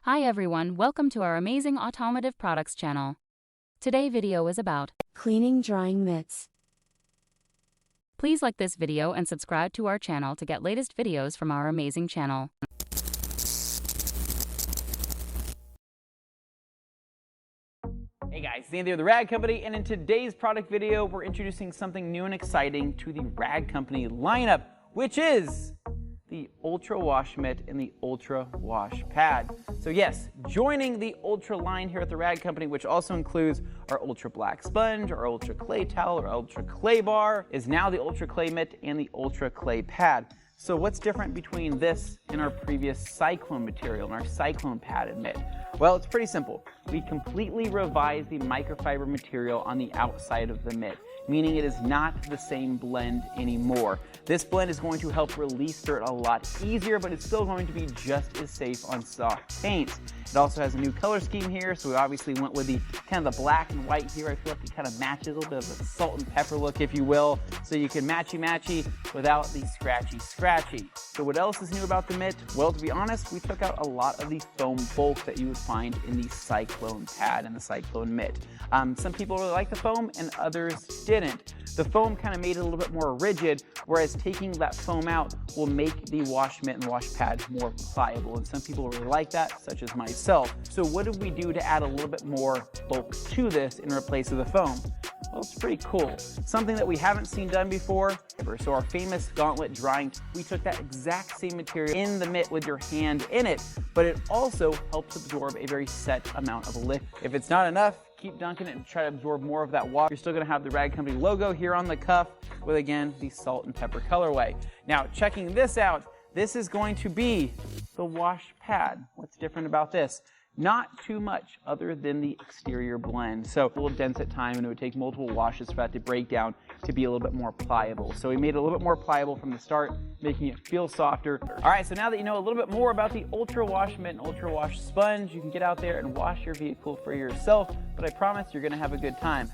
Hi everyone, welcome to our amazing automotive products channel. Today video is about cleaning drying mitts. Please like this video and subscribe to our channel to get latest videos from our amazing channel. Hey guys, it's Andy of the Rag Company, and in today's product video, we're introducing something new and exciting to the Rag Company lineup, which is the Ultra Wash Mitt and the Ultra Wash Pad. So yes, joining the Ultra line here at the Rag Company, which also includes our Ultra Black Sponge, our Ultra Clay Towel, our Ultra Clay Bar, is now the Ultra Clay Mitt and the Ultra Clay Pad. So what's different between this and our previous Cyclone material and our Cyclone padded mitt? Well, it's pretty simple. We completely revised the microfiber material on the outside of the mitt, meaning it is not the same blend anymore. This blend is going to help release dirt a lot easier, but it's still going to be just as safe on soft paints. It also has a new color scheme here, so we obviously went with the kind of the black and white here. I feel like it kind of matches a little bit of a salt and pepper look, if you will, so you can matchy-matchy without the scratchy. So what else is new about the mitt? Well, to be honest, we took out a lot of the foam bulk that you would find in the Cyclone pad and the Cyclone mitt. Some people really like the foam and others didn't. The foam kind of made it a little bit more rigid, whereas taking that foam out will make the wash mitt and wash pad more pliable, and some people really like that, such as myself. So what did we do to add a little bit more bulk to this in replace of the foam? Well, it's pretty cool. Something that we haven't seen done before. So our famous Gauntlet drying, we took that exact same material in the mitt with your hand in it, but it also helps absorb a very set amount of liquid. If it's not enough, keep dunking it and try to absorb more of that water. You're still gonna have the Rag Company logo here on the cuff with, again, the salt and pepper colorway. Now, checking this out, this is going to be the wash pad. What's different about this? Not too much other than the exterior blend. So a little dense at time, and it would take multiple washes for that to break down to be a little bit more pliable. So we made it a little bit more pliable from the start, making it feel softer. All right, so now that you know a little bit more about the Ultra Wash Mitt and Ultra Wash Sponge, you can get out there and wash your vehicle for yourself, but I promise you're gonna have a good time.